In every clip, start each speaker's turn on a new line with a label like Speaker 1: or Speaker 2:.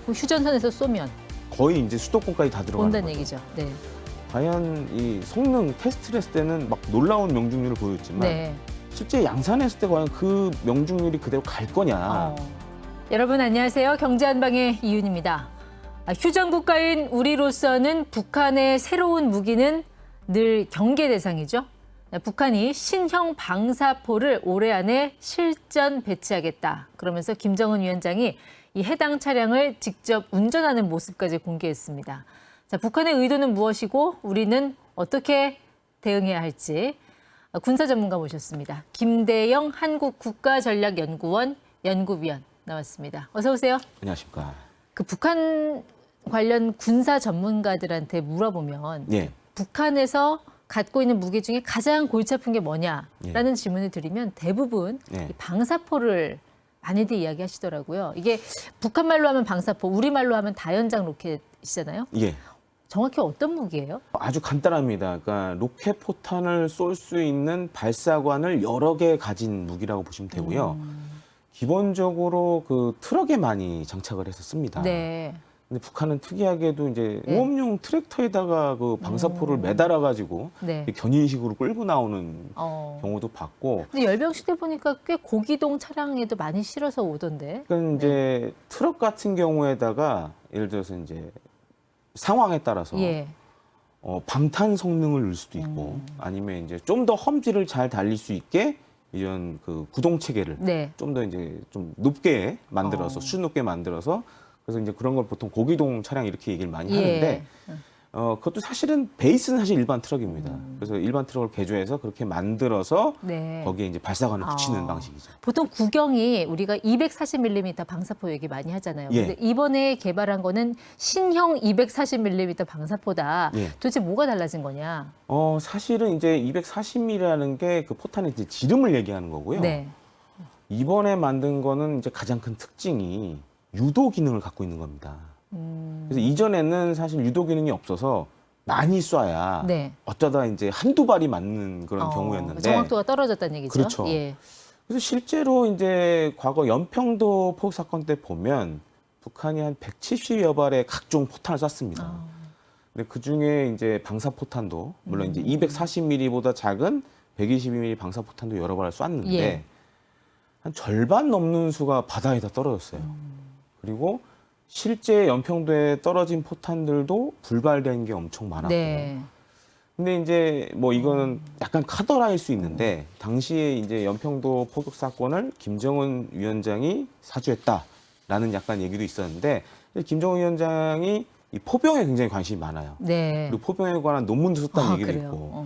Speaker 1: 그 휴전선에서 쏘면
Speaker 2: 거의 이제 수도권까지 다 들어가는
Speaker 1: 온다는
Speaker 2: 거죠.
Speaker 1: 얘기죠. 네.
Speaker 2: 과연 이 성능 테스트를 했을 때는 막 놀라운 명중률을 보였지만
Speaker 1: 네.
Speaker 2: 실제 양산했을 때 과연 그 명중률이 그대로 갈 거냐.
Speaker 1: 여러분 안녕하세요. 경제한방의 이윤입니다. 휴전 국가인 우리로서는 북한의 새로운 무기는 늘 경계 대상이죠. 북한이 신형 방사포를 올해 안에 실전 배치하겠다. 그러면서 김정은 위원장이 이 해당 차량을 직접 운전하는 모습까지 공개했습니다. 자, 북한의 의도는 무엇이고 우리는 어떻게 대응해야 할지 군사 전문가 모셨습니다. 김대영 한국국가전략연구원 연구위원 나왔습니다. 어서 오세요.
Speaker 2: 안녕하십니까.
Speaker 1: 그 북한 관련 군사 전문가들한테 물어보면
Speaker 2: 예.
Speaker 1: 북한에서 갖고 있는 무기 중에 가장 골치 아픈 게 뭐냐라는 질문을 드리면 대부분 이 방사포를 많이들 이야기하시더라고요. 이게 북한 말로 하면 방사포, 우리 말로 하면 다연장 로켓이잖아요.
Speaker 2: 예.
Speaker 1: 정확히 어떤 무기예요?
Speaker 2: 아주 간단합니다. 그러니까 로켓 포탄을 쏠 수 있는 발사관을 여러 개 가진 무기라고 보시면 되고요. 기본적으로 그 트럭에 많이 장착을 해서 씁니다.
Speaker 1: 네.
Speaker 2: 근데 북한은 특이하게도 이제 모험용 트랙터에다가 그 방사포를 매달아 가지고
Speaker 1: 네.
Speaker 2: 견인식으로 끌고 나오는 경우도 봤고.
Speaker 1: 근데 열병식 때 보니까 꽤 고기동 차량에도 많이 실어서 오던데.
Speaker 2: 그러니까 이제 트럭 같은 경우에다가 예를 들어서 이제 상황에 따라서 방탄 성능을 넣을 수도 있고 아니면 이제 좀 더 험지를 잘 달릴 수 있게 이런 그 구동 체계를 좀 더 이제 좀 높게 만들어서 수준 높게 만들어서 그래서 이제 그런 걸 보통 고기동 차량 이렇게 얘기를 많이 하는데 그것도 사실은 베이스는 사실 일반 트럭입니다. 그래서 일반 트럭을 개조해서 그렇게 만들어서 거기에 이제 발사관을 붙이는 방식이죠.
Speaker 1: 보통 구경이 우리가 240mm 방사포 얘기 많이 하잖아요. 근데 이번에 개발한 거는 신형 240mm 방사포다. 도대체 뭐가 달라진 거냐?
Speaker 2: 사실은 이제 240mm라는 게 그 포탄의 이제 지름을 얘기하는 거고요. 이번에 만든 거는 이제 가장 큰 특징이 유도 기능을 갖고 있는 겁니다. 그래서 이전에는 사실 유도 기능이 없어서 많이 쏴야 어쩌다 이제 한두 발이 맞는 그런 경우였는데
Speaker 1: 정확도가 떨어졌다는 얘기죠.
Speaker 2: 그렇죠. 그래서 실제로 이제 과거 연평도 포격 사건 때 보면 북한이 한 170여 발의 각종 포탄을 쐈습니다. 근데 그 중에 이제 방사포탄도 물론 이제 240mm보다 작은 122mm 방사포탄도 여러 발을 쐈는데 한 절반 넘는 수가 바다에다 떨어졌어요. 그리고 실제 연평도에 떨어진 포탄들도 불발된 게 엄청 많았고. 근데 이제 뭐 이거는 약간 카더라일 수 있는데 당시에 이제 연평도 포격 사건을 김정은 위원장이 사주했다라는 약간 얘기도 있었는데 김정은 위원장이 이 포병에 굉장히 관심이 많아요. 그리고 포병에 관한 논문도 썼다는 얘기도 있고.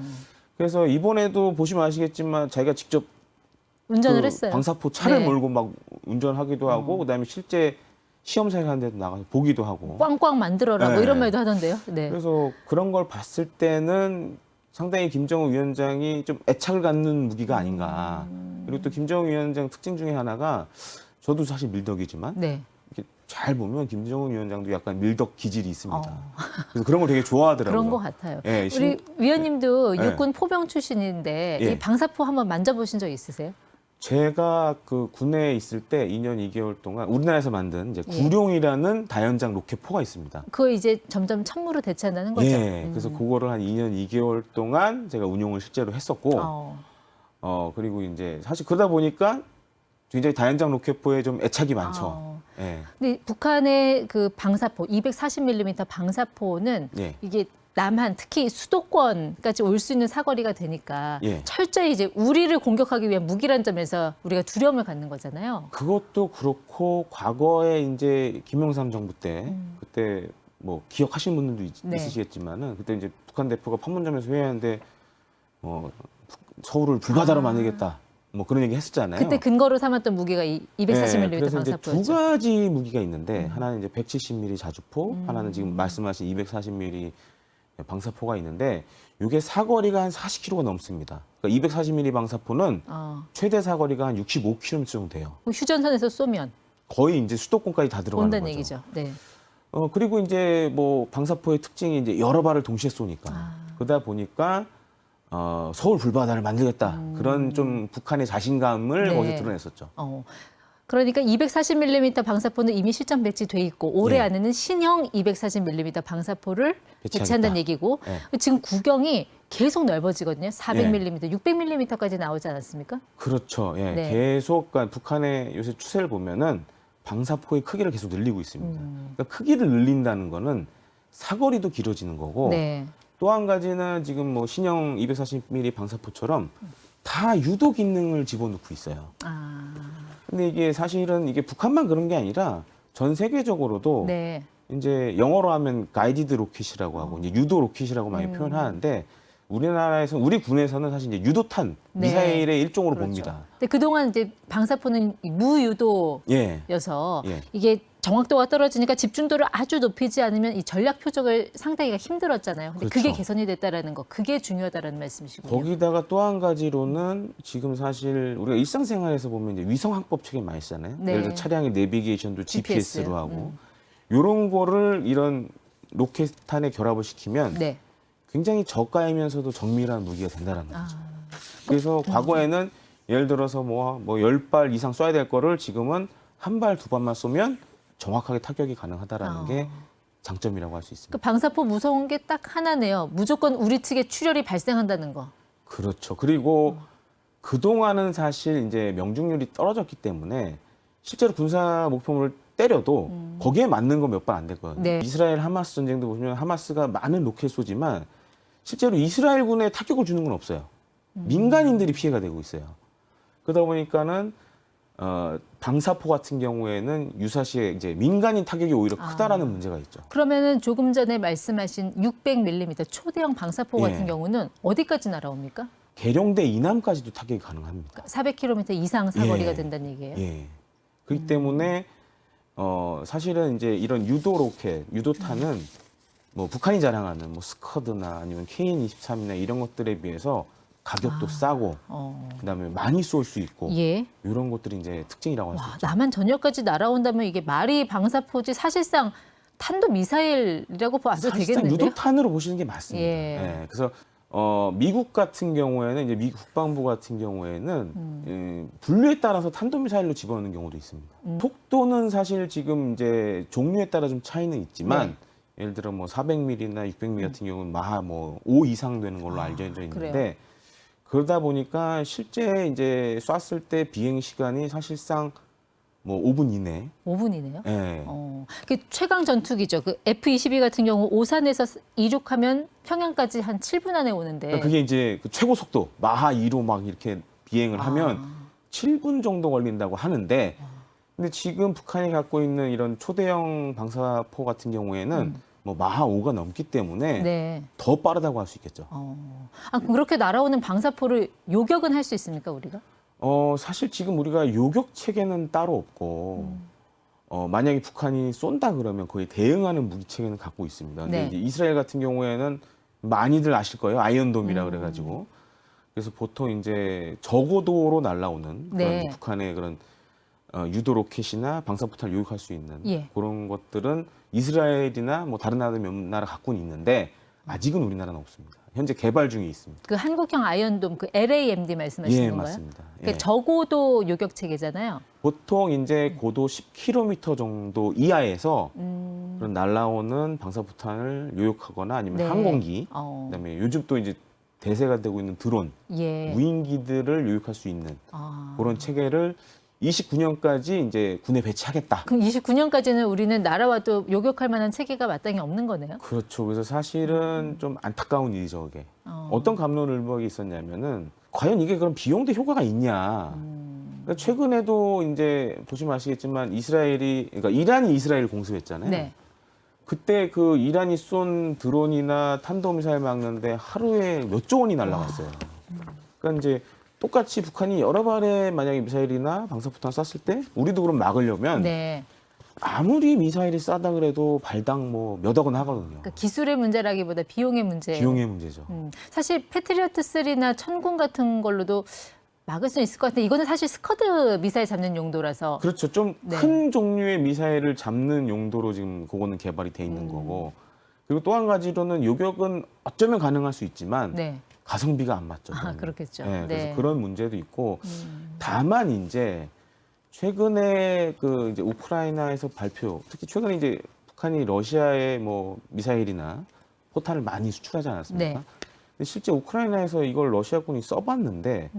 Speaker 2: 그래서 이번에도 보시면 아시겠지만 자기가 직접
Speaker 1: 운전을
Speaker 2: 그
Speaker 1: 했어요.
Speaker 2: 방사포 차를 몰고 막 운전하기도 하고 그다음에 실제 시험사에 가는 데도 나가서 보기도 하고.
Speaker 1: 꽝꽝 만들어라 뭐 이런 말도 하던데요.
Speaker 2: 그래서 그런 걸 봤을 때는 상당히 김정은 위원장이 좀 애착을 갖는 무기가 아닌가. 그리고 또 김정은 위원장 특징 중에 하나가 저도 사실 밀덕이지만 이렇게 잘 보면 김정은 위원장도 약간 밀덕 기질이 있습니다. 그래서 그런 걸 되게 좋아하더라고요.
Speaker 1: 그런 것 같아요. 우리 위원님도 육군 포병 출신인데 이 방사포 한번 만져보신 적 있으세요?
Speaker 2: 제가 그 군에 있을 때 2년 2개월 동안 우리나라에서 만든 이제 구룡이라는 다연장 로켓포가 있습니다.
Speaker 1: 그거 이제 점점 참무로 대체한다는 거죠?
Speaker 2: 그래서 그거를 한 2년 2개월 동안 제가 운용을 실제로 했었고, 그리고 이제 사실 그러다 보니까 굉장히 다연장 로켓포에 좀 애착이 많죠.
Speaker 1: 근데 북한의 그 방사포, 240mm 방사포는 이게 남한, 특히 수도권까지 올 수 있는 사거리가 되니까 철저히 이제 우리를 공격하기 위한 무기란 점에서 우리가 두려움을 갖는 거잖아요.
Speaker 2: 그것도 그렇고 과거에 이제 김영삼 정부 때 그때 뭐 기억하시는 분들도 있으시겠지만은 그때 이제 북한 대표가 판문점에서 회의하는데 서울을 불바다로 만들겠다. 뭐 그런 얘기 했었잖아요.
Speaker 1: 그때 근거로 삼았던 무기가 이 240mm
Speaker 2: 그래서
Speaker 1: 방사포였죠.
Speaker 2: 이제 두 가지 무기가 있는데 하나는 이제 170mm 자주포, 하나는 지금 말씀하신 240mm 방사포가 있는데 이게 사거리가 한 40km가 넘습니다. 그러니까 240mm 방사포는 최대 사거리가 한 65km 정도 돼요.
Speaker 1: 휴전선에서 쏘면
Speaker 2: 거의 이제 수도권까지 다 들어가는
Speaker 1: 온다는
Speaker 2: 거죠.
Speaker 1: 얘기죠.
Speaker 2: 그리고 이제 뭐 방사포의 특징이 이제 여러 발을 동시에 쏘니까 그러다 보니까 서울 불바다를 만들겠다 그런 좀 북한의 자신감을 거기서 드러냈었죠.
Speaker 1: 그러니까 240mm 방사포는 이미 실전 배치돼 있고 올해
Speaker 2: 예.
Speaker 1: 안에는 신형 240mm 방사포를 배치한다는 얘기고
Speaker 2: 예.
Speaker 1: 지금 구경이 계속 넓어지거든요. 400mm, 600mm까지 나오지 않았습니까?
Speaker 2: 그렇죠. 예.
Speaker 1: 네.
Speaker 2: 계속 그러니까 북한의 요새 추세를 보면은 방사포의 크기를 계속 늘리고 있습니다. 그러니까 크기를 늘린다는 거는 사거리도 길어지는 거고
Speaker 1: 네.
Speaker 2: 또 한 가지는 지금 뭐 신형 240mm 방사포처럼 다 유도 기능을 집어넣고 있어요.
Speaker 1: 아,
Speaker 2: 근데 이게 사실은 이게 북한만 그런 게 아니라 전 세계적으로도
Speaker 1: 네.
Speaker 2: 이제 영어로 하면 가이디드 로켓이라고 하고 이제 유도 로켓이라고 많이 표현하는데 우리나라에서 우리 군에서는 사실 이제 유도탄
Speaker 1: 네.
Speaker 2: 미사일의 일종으로
Speaker 1: 그렇죠.
Speaker 2: 봅니다.
Speaker 1: 근데 그동안 이제 방사포는 무유도여서
Speaker 2: 예.
Speaker 1: 이게 정확도가 떨어지니까 집중도를 아주 높이지 않으면 이 전략 표적을 상대하기가 힘들었잖아요. 근데 그게
Speaker 2: 그렇죠.
Speaker 1: 개선이 됐다라는 거, 그게 중요하다라는 말씀이시군요.
Speaker 2: 거기다가 또 한 가지로는 지금 사실 우리가 일상생활에서 보면 이제 위성 항법 체계 많이 쓰잖아요.
Speaker 1: 네.
Speaker 2: 예를 들어 차량의 내비게이션도 GPS로
Speaker 1: GPS.
Speaker 2: 하고 요런 거를 이런 로켓탄에 결합을 시키면
Speaker 1: 네.
Speaker 2: 굉장히 저가이면서도 정밀한 무기가 된다는 거죠.
Speaker 1: 아,
Speaker 2: 그래서 과거에는 예를 들어서 뭐 10발 이상 쏴야 될 거를 지금은 한 발, 두 발만 쏘면 정확하게 타격이 가능하다라는 게 장점이라고 할 수 있습니다.
Speaker 1: 그 방사포 무서운 게 딱 하나네요. 무조건 우리 측에 출혈이 발생한다는 거.
Speaker 2: 그렇죠. 그리고 그동안은 사실 이제 명중률이 떨어졌기 때문에 실제로 군사 목표물을 때려도 거기에 맞는 거 몇 발 안 됐거든요.
Speaker 1: 네.
Speaker 2: 이스라엘 하마스 전쟁도 보시면 하마스가 많은 로켓 쏘지만 실제로 이스라엘군에 타격을 주는 건 없어요. 민간인들이 피해가 되고 있어요. 그러다 보니까는 방사포 같은 경우에는 유사시에 이제 민간인 타격이 오히려 크다라는 문제가 있죠.
Speaker 1: 그러면은 조금 전에 말씀하신 600mm 초대형 방사포
Speaker 2: 예.
Speaker 1: 같은 경우는 어디까지 날아옵니까?
Speaker 2: 계룡대 이남까지도 타격이 가능합니다.
Speaker 1: 400km 이상 사거리가
Speaker 2: 예.
Speaker 1: 된다는 얘기예요.
Speaker 2: 예. 그렇기 때문에 사실은 이제 이런 유도 로켓, 유도탄은 뭐 북한이 자랑하는 뭐 스커드나 아니면 KN-23이나 이런 것들에 비해서 가격도 싸고 그다음에 많이 쏠 수 있고
Speaker 1: 예.
Speaker 2: 이런 것들이 이제 특징이라고 할 수
Speaker 1: 와,
Speaker 2: 있죠.
Speaker 1: 남한 전역까지 날아온다면 이게 말이 방사포지 사실상 탄도 미사일이라고 봐도
Speaker 2: 사실상
Speaker 1: 되겠는데요?
Speaker 2: 유도탄으로 보시는 게 맞습니다.
Speaker 1: 예.
Speaker 2: 예, 그래서 미국 같은 경우에는 이제 미국 국방부 같은 경우에는 분류에 따라서 탄도미사일로 집어넣는 경우도 있습니다. 속도는 사실 지금 이제 종류에 따라 좀 차이는 있지만 예를 들어 뭐 400mm나 600mm 같은 경우는 마하 뭐 5 이상 되는 걸로 알려져 있는데
Speaker 1: 그래요?
Speaker 2: 그러다 보니까 실제 이제 쐈을 때 비행 시간이 사실상 뭐 5분 이내.
Speaker 1: 5분이네요.
Speaker 2: 예.
Speaker 1: 그 최강 전투기죠. 그 F-22 같은 경우 오산에서 이륙하면 평양까지 한 7분 안에 오는데.
Speaker 2: 그러니까 그게 이제 그 최고 속도 마하 2로 막 이렇게 비행을 하면 7분 정도 걸린다고 하는데 근데 지금 북한이 갖고 있는 이런 초대형 방사포 같은 경우에는 뭐 마하 5가 넘기 때문에
Speaker 1: 네.
Speaker 2: 더 빠르다고 할 수 있겠죠.
Speaker 1: 그렇게 날아오는 방사포를 요격은 할 수 있습니까, 우리가?
Speaker 2: 사실 지금 우리가 요격 체계는 따로 없고 만약에 북한이 쏜다 그러면 거의 대응하는 무기 체계는 갖고 있습니다. 근데
Speaker 1: 네.
Speaker 2: 이제 이스라엘 같은 경우에는 많이들 아실 거예요. 아이언돔이라 그래가지고 그래서 보통 이제 저고도로 날아오는 그런
Speaker 1: 네.
Speaker 2: 북한의 그런 유도 로켓이나 방사포탄을 요격할 수 있는
Speaker 1: 예.
Speaker 2: 그런 것들은 이스라엘이나 뭐 다른 나라 몇 나라 갖고는 있는데 아직은 우리나라는 없습니다. 현재 개발 중에 있습니다.
Speaker 1: 그 한국형 아이언돔, 그 LAMD 말씀하시는
Speaker 2: 예,
Speaker 1: 건가요?
Speaker 2: 맞습니다.
Speaker 1: 그게
Speaker 2: 예.
Speaker 1: 저고도 요격 체계잖아요.
Speaker 2: 보통 이제 고도 10km 정도 이하에서 그런 날아오는 방사포탄을 요격하거나 아니면
Speaker 1: 네.
Speaker 2: 항공기,
Speaker 1: 어.
Speaker 2: 그다음에 요즘 또 이제 대세가 되고 있는 드론,
Speaker 1: 예.
Speaker 2: 무인기들을 요격할 수 있는
Speaker 1: 아.
Speaker 2: 그런 체계를 29년까지 이제 군에 배치하겠다.
Speaker 1: 그럼 29년까지는 우리는 날아와도 요격할 만한 체계가 마땅히 없는 거네요?
Speaker 2: 그렇죠. 그래서 사실은 좀 안타까운 일이죠, 그게. 어떤 갑론을박이 있었냐면은 과연 이게 그럼 비용대 효과가 있냐. 그러니까 최근에도 이제 보시면 아시겠지만 그러니까 이란이 이스라엘을 공습했잖아요.
Speaker 1: 네.
Speaker 2: 그때 그 이란이 쏜 드론이나 탄도미사일 막는데 하루에 몇 조 원이 날라갔어요. 그러니까 이제 똑같이 북한이 여러 발의 만약에 미사일이나 방사포탄 쐈을 때 우리도 그럼 막으려면
Speaker 1: 네.
Speaker 2: 아무리 미사일이 싸다 그래도 발당 뭐 몇억 원 하거든요.
Speaker 1: 그러니까 기술의 문제라기보다 비용의 문제.
Speaker 2: 비용의 문제죠.
Speaker 1: 사실 패트리어트 3나 천군 같은 걸로도 막을 수 있을 것 같은데 이거는 사실 스커드 미사일 잡는 용도라서.
Speaker 2: 그렇죠. 좀
Speaker 1: 네.
Speaker 2: 큰 종류의 미사일을 잡는 용도로 지금 그거는 개발이 돼 있는 거고. 그리고 또 한 가지로는 요격은 어쩌면 가능할 수 있지만
Speaker 1: 네.
Speaker 2: 가성비가 안 맞죠.
Speaker 1: 아,
Speaker 2: 그거는.
Speaker 1: 그렇겠죠.
Speaker 2: 네, 그래서
Speaker 1: 네.
Speaker 2: 그런 문제도 있고 다만 이제 최근에 그 이제 우크라이나에서 발표, 특히 최근에 이제 북한이 러시아에 뭐 미사일이나 포탄을 많이 수출하지 않았습니까?
Speaker 1: 네.
Speaker 2: 근데 실제 우크라이나에서 이걸 러시아군이 써봤는데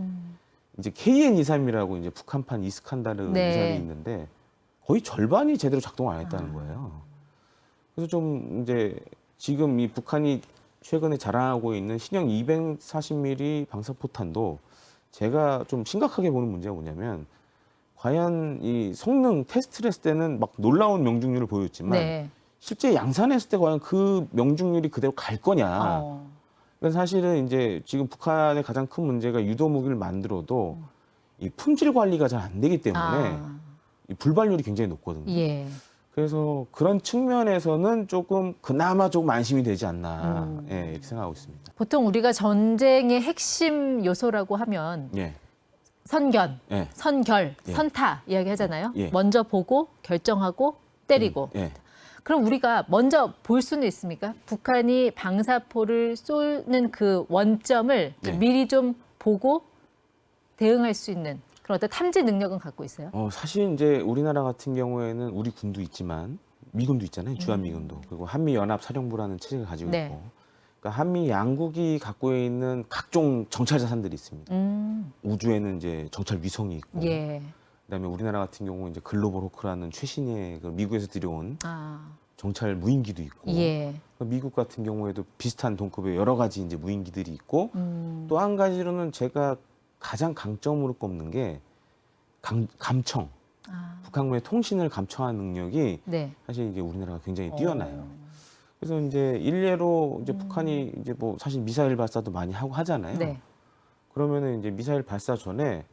Speaker 2: 이제 KN-23이라고 이제 북한판 이스칸다르
Speaker 1: 네.
Speaker 2: 미사일이 있는데 거의 절반이 제대로 작동 안 했다는 거예요. 그래서 좀 이제 지금 이 북한이 최근에 자랑하고 있는 신형 240mm 방사포탄도 제가 좀 심각하게 보는 문제가 뭐냐면 과연 이 성능 테스트를 했을 때는 막 놀라운 명중률을 보였지만
Speaker 1: 네.
Speaker 2: 실제 양산했을 때 과연 그 명중률이 그대로 갈 거냐.
Speaker 1: 어.
Speaker 2: 그래서 사실은 이제 지금 북한의 가장 큰 문제가 유도 무기를 만들어도 이 품질 관리가 잘 안 되기 때문에 이 불발률이 굉장히 높거든요.
Speaker 1: 예.
Speaker 2: 그래서 그런 측면에서는 조금 그나마 조금 안심이 되지 않나 예, 이렇게 생각하고 있습니다.
Speaker 1: 보통 우리가 전쟁의 핵심 요소라고 하면
Speaker 2: 예,
Speaker 1: 선견,
Speaker 2: 예,
Speaker 1: 선결,
Speaker 2: 예.
Speaker 1: 선타 이야기 하잖아요.
Speaker 2: 예.
Speaker 1: 먼저 보고 결정하고 때리고.
Speaker 2: 예.
Speaker 1: 그럼 우리가 먼저 볼 수는 있습니까? 북한이 방사포를 쏘는 그 원점을
Speaker 2: 네.
Speaker 1: 미리 좀 보고 대응할 수 있는 그런 어떤 탐지 능력은 갖고 있어요.
Speaker 2: 사실 이제 우리나라 같은 경우에는 우리 군도 있지만 미군도 있잖아요. 주한미군도. 그리고 한미연합사령부라는 체제를 가지고
Speaker 1: 네.
Speaker 2: 있고. 그러니까 한미 양국이 갖고 있는 각종 정찰 자산들이 있습니다. 우주에는 이제 정찰 위성이 있고.
Speaker 1: 예.
Speaker 2: 그다음에 우리나라 같은 경우 이제 글로벌 호크라는 최신의 그 미국에서 들여온
Speaker 1: 아,
Speaker 2: 정찰 무인기도 있고.
Speaker 1: 예.
Speaker 2: 미국 같은 경우에도 비슷한 동급의 여러 가지 이제 무인기들이 있고. 또 한 가지로는 제가 가장 강점으로 꼽는 게 감청. 북한군의 통신을 감청하는 능력이
Speaker 1: 네.
Speaker 2: 사실 이제 우리나라가 굉장히 뛰어나요. 그래서 이제 일례로 이제 북한이 이제 뭐 사실 미사일 발사도 많이 하고 하잖아요.
Speaker 1: 네.
Speaker 2: 그러면은 이제 미사일 발사 전에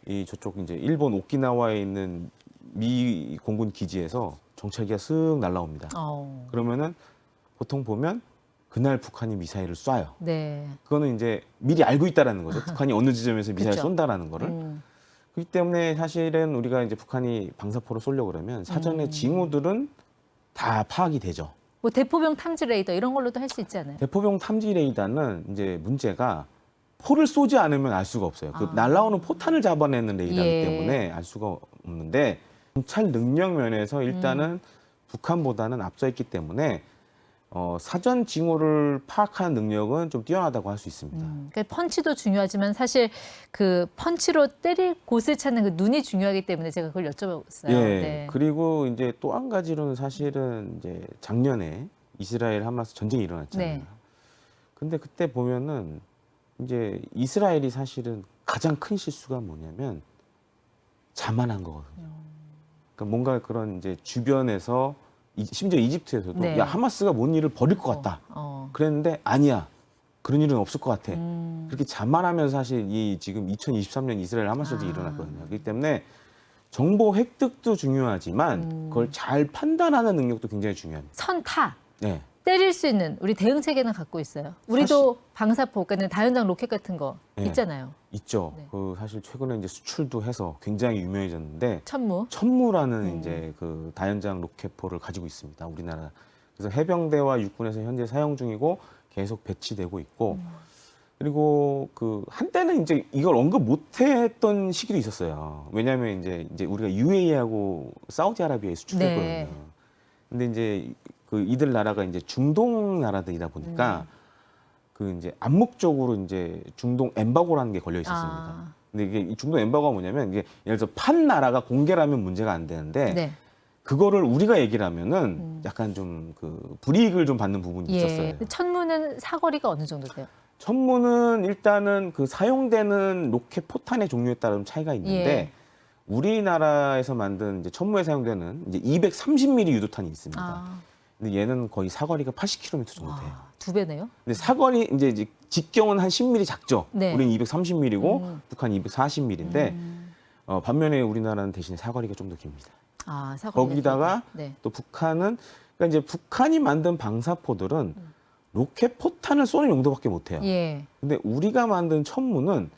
Speaker 2: 이 저쪽 이제 일본 오키나와에 있는 미 공군 기지에서 정찰기가 쓱 날라옵니다. 그러면은 보통 보면 그날 북한이 미사일을 쏴요.
Speaker 1: 네.
Speaker 2: 그거는 이제 미리 알고 있다라는 거죠. 북한이 어느 지점에서 미사일
Speaker 1: 그쵸.
Speaker 2: 쏜다라는 거를. 그렇기 때문에 사실은 우리가 이제 북한이 방사포를 쏘려고 그러면 사전에 징후들은 다 파악이 되죠.
Speaker 1: 뭐 대포병 탐지 레이더 이런 걸로도 할 수 있지 않아요?
Speaker 2: 대포병 탐지 레이더는 이제 문제가 포를 쏘지 않으면 알 수가 없어요. 그 날아오는 포탄을 잡아내는 레이더이기
Speaker 1: 예.
Speaker 2: 때문에 알 수가 없는데 정찰 능력 면에서 일단은 북한보다는 앞서 있기 때문에 사전 징후를 파악하는 능력은 좀 뛰어나다고 할 수 있습니다.
Speaker 1: 그러니까 펀치도 중요하지만 사실 그 펀치로 때릴 곳을 찾는 그 눈이 중요하기 때문에 제가 그걸 여쭤봤어요.
Speaker 2: 예.
Speaker 1: 네.
Speaker 2: 그리고 이제 또 한 가지로는 사실은 이제 작년에 이스라엘 하마스 전쟁이 일어났잖아요.
Speaker 1: 네.
Speaker 2: 근데 그때 보면은 이제 이스라엘이 사실은 가장 큰 실수가 뭐냐면 자만한 거거든요. 그러니까 뭔가 그런 이제 주변에서 심지어 이집트에서도
Speaker 1: 네.
Speaker 2: 야 하마스가 뭔 일을 벌일 것 같다. 그랬는데 아니야. 그런 일은 없을 것 같아. 그렇게 자만하면서 사실 이 지금 2023년 이스라엘 하마스 전쟁이 일어났거든요. 그렇기 때문에 정보 획득도 중요하지만 그걸 잘 판단하는 능력도 굉장히 중요합니다.
Speaker 1: 선타.
Speaker 2: 네.
Speaker 1: 때릴 수 있는 우리 대응 체계는 갖고 있어요. 우리도 방사포, 그러니까 다연장 로켓 같은 거
Speaker 2: 네.
Speaker 1: 있잖아요.
Speaker 2: 있죠.
Speaker 1: 네.
Speaker 2: 그 사실 최근에 이제 수출도 해서 굉장히 유명해졌는데
Speaker 1: 천무.
Speaker 2: 천무라는 이제 그 다연장 로켓포를 가지고 있습니다. 우리나라. 그래서 해병대와 육군에서 현재 사용 중이고 계속 배치되고 있고 그리고 그 한때는 이제 이걸 언급 못했던 시기도 있었어요. 왜냐하면 이제 우리가 UAE하고 사우디아라비아에 수출했거든요.
Speaker 1: 네.
Speaker 2: 근데 이제 그 이들 나라가 이제 중동 나라들이다 보니까 그 이제 암묵적으로 이제 중동 엠바고라는 게 걸려 있었습니다. 근데 이게 이 중동 엠바고가 뭐냐면 이게 예를 들어서 판 나라가 공개를 하면 문제가 안 되는데
Speaker 1: 네.
Speaker 2: 그거를 우리가 얘기를 하면은 약간 좀 그 불이익을 좀 받는 부분이 있었어요.
Speaker 1: 근데 천무는 사거리가 어느 정도 돼요?
Speaker 2: 천무는 일단은 그 사용되는 로켓 포탄의 종류에 따라 좀 차이가 있는데
Speaker 1: 예.
Speaker 2: 우리나라에서 만든 이제 천무에 사용되는 이제 230mm 유도탄이 있습니다.
Speaker 1: 아,
Speaker 2: 근데 얘는 거의 사거리가 80km 정도 돼요.
Speaker 1: 두 배네요.
Speaker 2: 근데 사거리 이제 직경은 한 10mm 작죠.
Speaker 1: 네.
Speaker 2: 우리는 230mm고 북한 240mm인데 반면에 우리나라는 대신에 사거리가 좀 더 깁니다.
Speaker 1: 아, 사거리가
Speaker 2: 거기다가
Speaker 1: 두 배. 네.
Speaker 2: 또 북한은 그러니까 이제 북한이 만든 방사포들은 로켓 포탄을 쏘는 용도밖에 못 해요.
Speaker 1: 예.
Speaker 2: 근데 우리가 만든 천무는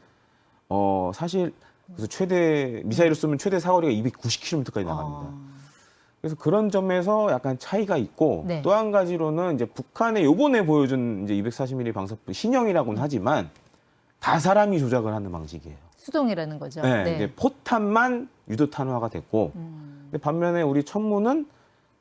Speaker 2: 사실 그래서 최대 미사일을 쏘면 최대 사거리가 290km까지 나갑니다. 그래서 그런 점에서 약간 차이가 있고
Speaker 1: 네.
Speaker 2: 또 한 가지로는 이제 북한의 요번에 보여준 이제 240mm 방사포 신형이라고는 하지만 다 사람이 조작을 하는 방식이에요.
Speaker 1: 수동이라는 거죠.
Speaker 2: 네, 이제 포탄만 유도탄화가 됐고, 근데 반면에 우리 천무는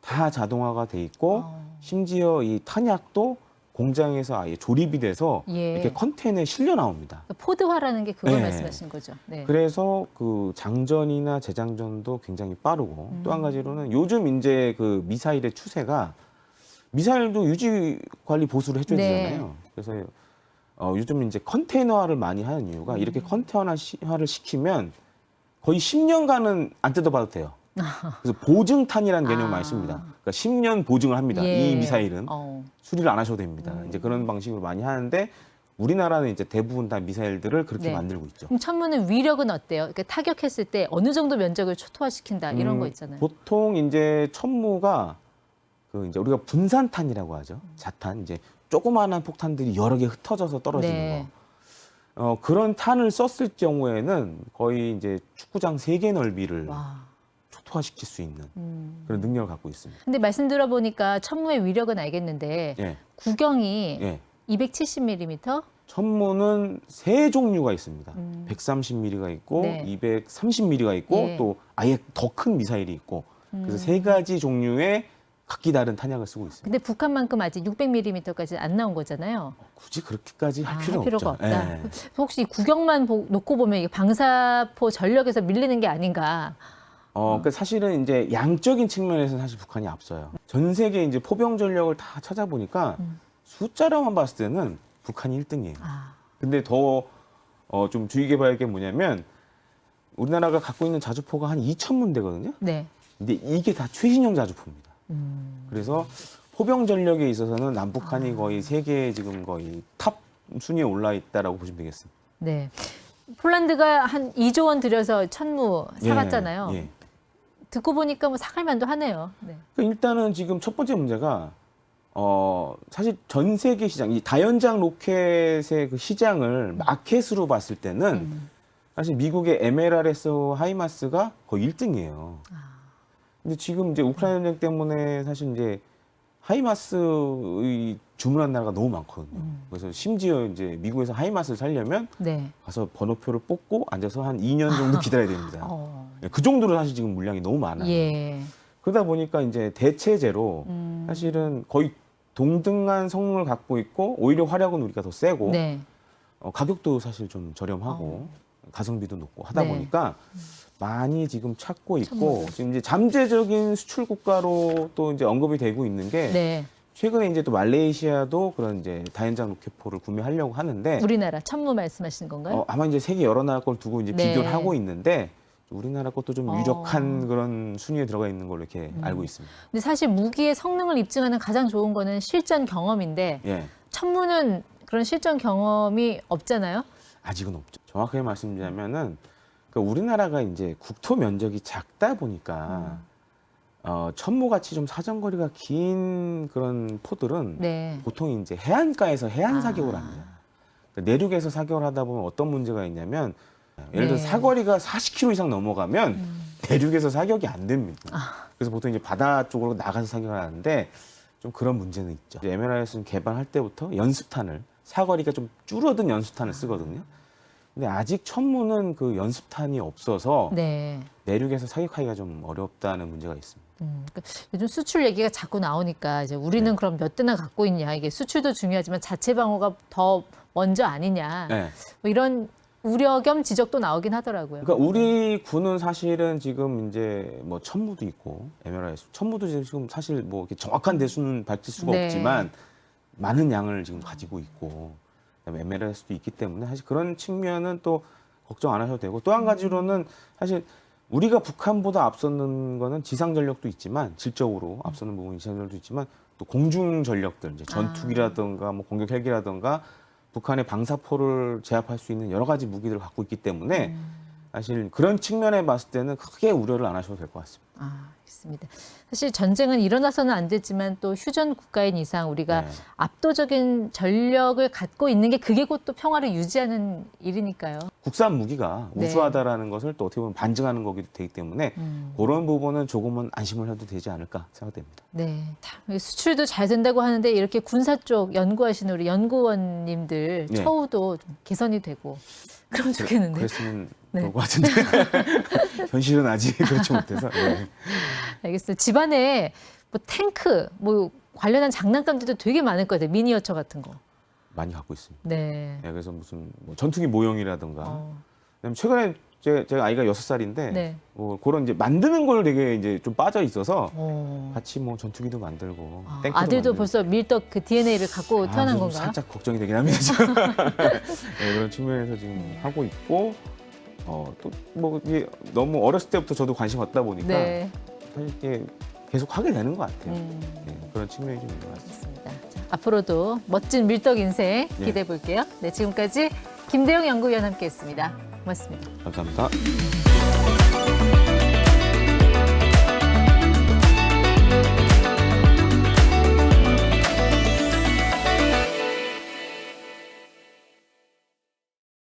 Speaker 2: 다 자동화가 돼 있고, 심지어 이 탄약도 공장에서 아예 조립이 돼서
Speaker 1: 예.
Speaker 2: 이렇게 컨테이너에 실려 나옵니다.
Speaker 1: 포드화라는 게 그걸
Speaker 2: 네.
Speaker 1: 말씀하시는 거죠. 네.
Speaker 2: 그래서 그 장전이나 재장전도 굉장히 빠르고 또 한 가지로는 요즘 이제 그 미사일의 추세가 미사일도 유지 관리 보수를 해줘야
Speaker 1: 네.
Speaker 2: 되잖아요. 그래서 요즘 이제 컨테이너화를 많이 하는 이유가 이렇게 컨테이너화를 시키면 거의 10년간은 안 뜯어봐도 돼요. 그래서 보증탄이라는 개념을 많이 씁니다. 그러니까 10년 보증을 합니다.
Speaker 1: 예.
Speaker 2: 이 미사일은 수리를 안 하셔도 됩니다. 이제 그런 방식으로 많이 하는데 우리나라는 이제 대부분 다 미사일들을 그렇게
Speaker 1: 네.
Speaker 2: 만들고 있죠.
Speaker 1: 그럼 천무는 위력은 어때요? 그러니까 타격했을 때 어느 정도 면적을 초토화시킨다 이런 거 있잖아요.
Speaker 2: 보통 이제 천무가 그 이제 우리가 분산탄이라고 하죠. 자탄 이제 조그마한 폭탄들이 여러 개 흩어져서 떨어지는
Speaker 1: 네.
Speaker 2: 거. 그런 탄을 썼을 경우에는 거의 이제 축구장 3개 넓이를
Speaker 1: 와.
Speaker 2: 초토화시킬 수 있는 그런 능력을 갖고 있습니다.
Speaker 1: 근데 말씀 들어보니까 천무의 위력은 알겠는데
Speaker 2: 예.
Speaker 1: 구경이
Speaker 2: 예.
Speaker 1: 270mm?
Speaker 2: 천무는 3종류가 있습니다. 130mm가 있고
Speaker 1: 네.
Speaker 2: 230mm가 있고
Speaker 1: 예.
Speaker 2: 또 아예 더 큰 미사일이 있고 그래서 3가지 종류의 각기 다른 탄약을 쓰고 있습니다.
Speaker 1: 근데 북한만큼 아직 600mm까지 안 나온 거잖아요.
Speaker 2: 굳이 그렇게까지 할
Speaker 1: 할 필요가
Speaker 2: 없죠.
Speaker 1: 없다.
Speaker 2: 예.
Speaker 1: 혹시 구경만 놓고 보면 이게 방사포 전력에서 밀리는 게 아닌가?
Speaker 2: 그러니까 사실은 이제 양적인 측면에서는 사실 북한이 앞서요. 전 세계 이제 포병 전력을 다 찾아보니까 숫자로만 봤을 때는 북한이 1등이에요.
Speaker 1: 아,
Speaker 2: 근데 더 좀 주의 깊어야 할 게 뭐냐면 우리나라가 갖고 있는 자주포가 한 2,000문 되거든요.
Speaker 1: 네.
Speaker 2: 근데 이게 다 최신형 자주포입니다. 그래서 포병 전력에 있어서는 남북한이 거의 세계 지금 거의 탑 순위에 올라 있다라고 보시면 되겠습니다.
Speaker 1: 네. 폴란드가 한 2조 원 들여서 천무 사갔잖아요.
Speaker 2: 예.
Speaker 1: 듣고 보니까 뭐 사갈 만도 하네요. 네.
Speaker 2: 그러니까 일단은 지금 첫 번째 문제가 사실 전 세계 시장, 이 다연장 로켓의 그 시장을 마켓으로 봤을 때는 사실 미국의 MLRS 하이마스가 거의 1등이에요. 근데 지금 이제 우크라이나 전쟁 때문에 사실 이제 하이마스의 주문한 나라가 너무 많거든요. 그래서 심지어 이제 미국에서 하이마스를 살려면
Speaker 1: 네.
Speaker 2: 가서 번호표를 뽑고 앉아서 한 2년 정도 기다려야 됩니다. 그 정도로 사실 지금 물량이 너무 많아요.
Speaker 1: 예.
Speaker 2: 그러다 보니까 이제 대체제로 사실은 거의 동등한 성능을 갖고 있고 오히려 화력은 우리가 더 세고
Speaker 1: 네.
Speaker 2: 가격도 사실 좀 저렴하고 가성비도 높고 하다
Speaker 1: 네.
Speaker 2: 보니까 많이 지금 찾고 있고 지금 이제 잠재적인 수출 국가로 또 이제 언급이 되고 있는 게
Speaker 1: 네.
Speaker 2: 최근에 이제 또 말레이시아도 그런 이제 다연장 로켓포를 구매하려고 하는데
Speaker 1: 우리나라 천무 말씀하시는 건가요?
Speaker 2: 아마 이제 세계 여러 나라 걸 두고 이제
Speaker 1: 네.
Speaker 2: 비교를 하고 있는데 우리나라 것도 좀 유력한 그런 순위에 들어가 있는 걸로 이렇게 알고 있습니다.
Speaker 1: 근데 사실 무기의 성능을 입증하는 가장 좋은 거는 실전 경험인데
Speaker 2: 예.
Speaker 1: 천무는 그런 실전 경험이 없잖아요.
Speaker 2: 아직은 없죠. 정확하게 말씀드리자면은 그러니까 우리나라가 이제 국토 면적이 작다 보니까 천무같이 좀 사정거리가 긴 그런 포들은
Speaker 1: 네.
Speaker 2: 보통 이제 해안가에서 해안 사격을 합니다. 그러니까 내륙에서 사격을 하다 보면 어떤 문제가 있냐면 예를 들어
Speaker 1: 네.
Speaker 2: 사거리가 40km 이상 넘어가면 내륙에서 사격이 안 됩니다. 그래서 보통 이제 바다 쪽으로 나가서 사격을 하는데 좀 그런 문제는 있죠. MLRS는 개발할 때부터 연습탄을 사거리가 좀 줄어든 연습탄을 쓰거든요. 근데 아직 천무는 그 연습탄이 없어서
Speaker 1: 네.
Speaker 2: 내륙에서 사격하기가 좀 어렵다는 문제가 있습니다.
Speaker 1: 그러니까 요즘 수출 얘기가 자꾸 나오니까 이제 우리는 그럼 몇 대나 갖고 있냐 이게 수출도 중요하지만 자체 방어가 더 먼저 아니냐
Speaker 2: 네.
Speaker 1: 뭐 이런 우려 겸 지적도 나오긴 하더라고요.
Speaker 2: 그러니까 우리 군은 사실은 지금 이제 뭐 천무도 있고 MLRS 천무도 지금 사실 뭐 이렇게 정확한 대수는 밝힐 수가
Speaker 1: 네.
Speaker 2: 없지만 많은 양을 지금 가지고 있고 그다음에 MLRS도 있기 때문에 사실 그런 측면은 또 걱정 안 하셔도 되고 또 한 가지로는 사실 우리가 북한보다 앞서는 거는 지상 전력도 있지만 질적으로 앞서는 부분이 지상 전력도 있지만 또 공중 전력들 이제 전투기라든가 뭐 공격 헬기라든가 북한의 방사포를 제압할 수 있는 여러 가지 무기들을 갖고 있기 때문에 사실 그런 측면에 봤을 때는 크게 우려를 안 하셔도 될 것 같습니다.
Speaker 1: 알겠습니다. 사실 전쟁은 일어나서는 안 됐지만 또 휴전 국가인 이상 우리가
Speaker 2: 네.
Speaker 1: 압도적인 전력을 갖고 있는 게 그게 곧 또 평화를 유지하는 일이니까요.
Speaker 2: 국산 무기가
Speaker 1: 네.
Speaker 2: 우수하다라는 것을 또 어떻게 보면 반증하는 거기도 되기 때문에 그런 부분은 조금은 안심을 해도 되지 않을까 생각됩니다.
Speaker 1: 네. 참, 수출도 잘 된다고 하는데 이렇게 군사 쪽 연구하시는 우리 연구원님들
Speaker 2: 네.
Speaker 1: 처우도 좀 개선이 되고 그럼 좋겠는데.
Speaker 2: 그랬으면
Speaker 1: 네.
Speaker 2: 좋을 것 같은데 현실은 아직 그렇지 못해서. 네.
Speaker 1: 알겠어요. 집안에 뭐 탱크, 뭐 관련한 장난감들도 되게 많을 거예요. 미니어처 같은 거.
Speaker 2: 많이 갖고 있습니다.
Speaker 1: 네.
Speaker 2: 네, 그래서 무슨 뭐 전투기 모형이라든가.
Speaker 1: 어.
Speaker 2: 그다음에 최근에 제가 아이가 6살인데
Speaker 1: 네.
Speaker 2: 그런 이제 만드는 걸 되게 이제 좀 빠져 있어서
Speaker 1: 어.
Speaker 2: 같이 뭐 전투기도 만들고
Speaker 1: 아,
Speaker 2: 탱크도
Speaker 1: 아들도
Speaker 2: 만들고.
Speaker 1: 벌써 밀떡 그 DNA를 갖고 태어난
Speaker 2: 좀
Speaker 1: 건가요?
Speaker 2: 살짝 걱정이 되긴 합니다. 지금. 네, 그런 측면에서 지금 하고 있고 또 뭐 이게 너무 어렸을 때부터 저도 관심 갖다 보니까
Speaker 1: 네.
Speaker 2: 사실 이게 계속 하게 되는 것 같아요.
Speaker 1: 음.
Speaker 2: 네, 그런 측면이 좀 있는 것 같습니다.
Speaker 1: 좋습니다. 자, 앞으로도 멋진 밀떡 인생 기대해 볼게요. 네, 지금까지 김대영 연구위원 함께했습니다. 고맙습니다.
Speaker 2: 감사합니다.